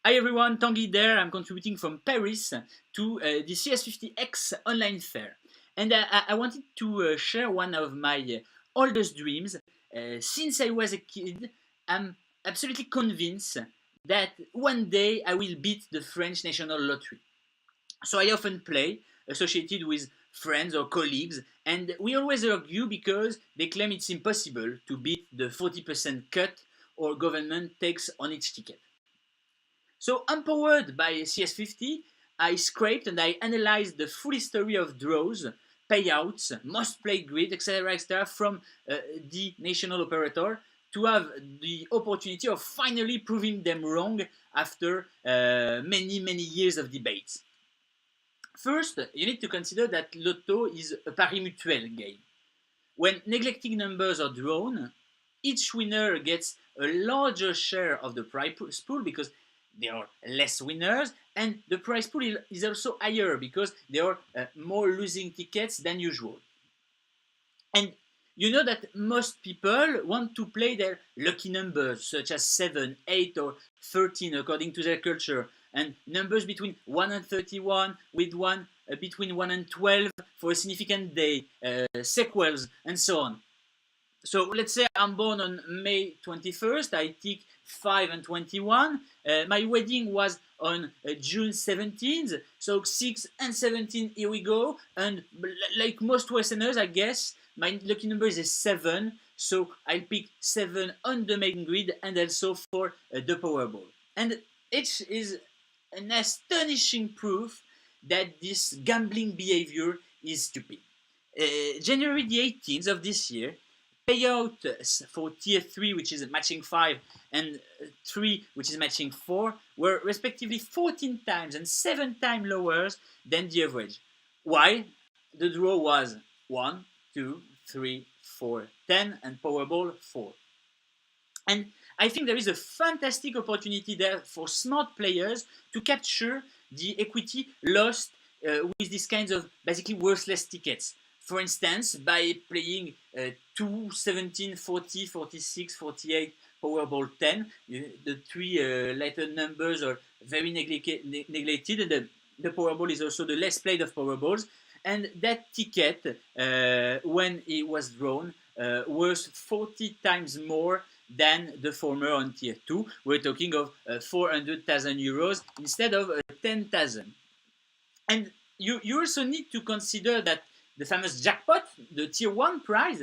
Hi everyone, Tanguy there. I'm contributing from Paris to the CS50X online fair. And I wanted to share one of my oldest dreams. Since I was a kid, I'm absolutely convinced that one day I will beat the French National Lottery. So I often play associated with friends or colleagues, and we always argue because they claim it's impossible to beat the 40% cut our government takes on each ticket. So empowered by CS50, I scraped and I analyzed the full history of draws, payouts, most played grid, etc., from the national operator to have the opportunity of finally proving them wrong after many years of debates. First, you need to consider that Lotto is a pari mutuel game. When neglecting numbers are drawn, each winner gets a larger share of the prize pool because there are less winners, and the prize pool is also higher because there are more losing tickets than usual. And you know that most people want to play their lucky numbers, such as 7, 8, or 13, according to their culture, and numbers between 1 and 31, with one between 1 and 12 for a significant day, sequels, and so on. So let's say I'm born on May 21st, I tick 5 and 21. My wedding was on June 17th, so 6 and 17, here we go. And like most Westerners, I guess, my lucky number is 7, so I'll pick 7 on the main grid and also for the Powerball. And it is an astonishing proof that this gambling behavior is stupid. January the 18th of this year, payout for tier 3, which is matching 5, and 3, which is matching 4, were respectively 14 times and 7 times lower than the average. Why? The draw was 1, 2, 3, 4, 10, and Powerball 4. And I think there is a fantastic opportunity there for smart players to capture the equity lost with these kinds of basically worthless tickets. For instance, by playing 2, 17, 40, 46, 48, Powerball 10, the three later numbers are very neglected, and the Powerball is also the less played of Powerballs. And that ticket, when it was drawn, was 40 times more than the former on tier 2. We're talking of 400,000 euros instead of 10,000. And you also need to consider that the famous jackpot, the tier 1 prize,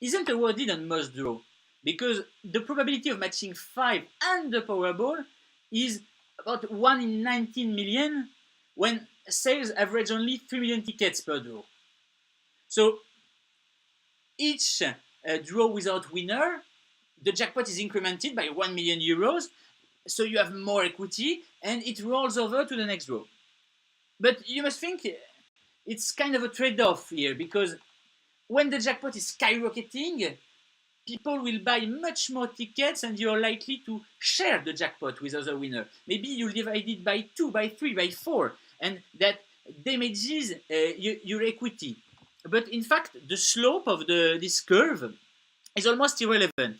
isn't awarded on most draw because the probability of matching 5 and the Powerball is about 1 in 19 million when sales average only 3 million tickets per draw. So each draw without winner, the jackpot is incremented by 1 million euros, so you have more equity and it rolls over to the next draw. But you must think it's kind of a trade-off here because when the jackpot is skyrocketing, people will buy much more tickets and you're likely to share the jackpot with other winners. Maybe you'll divide it by 2, by 3, by 4, and that damages your equity. But in fact, the slope of this curve is almost irrelevant.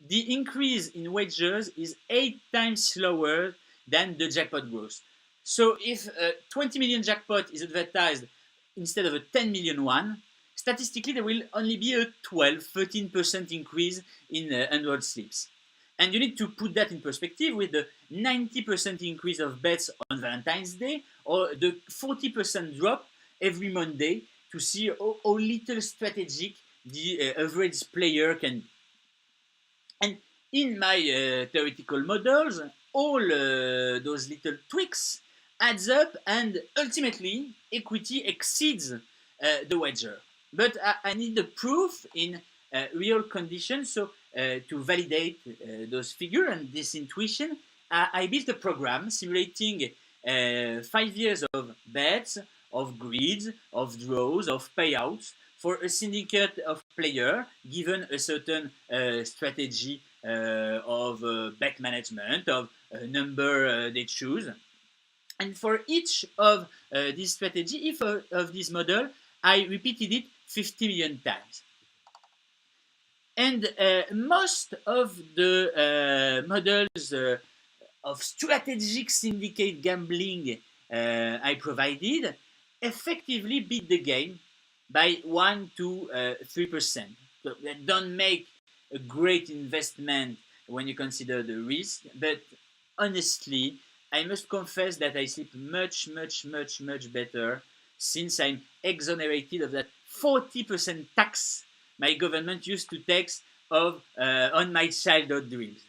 The increase in wagers is 8 times slower than the jackpot growth. So if a 20 million jackpot is advertised instead of a 10 million one, statistically there will only be a 12-13% increase in enrolled slips. And you need to put that in perspective with the 90% increase of bets on Valentine's Day or the 40% drop every Monday to see how little strategic the average player can be. And in my theoretical models, all those little tweaks adds up and ultimately equity exceeds the wager. But I need the proof in real conditions. So to validate those figures and this intuition, I built a program simulating 5 years of bets, of grids, of draws, of payouts for a syndicate of players given a certain strategy of bet management, of number they choose. And for each of this strategy, if of this model, I repeated it 50 million times. And most of the models of strategic syndicate gambling I provided effectively beat the game by 1 to 3%. So that don't make a great investment when you consider the risk, but honestly, I must confess that I sleep much better since I'm exonerated of that 40% tax my government used to take on my childhood dreams.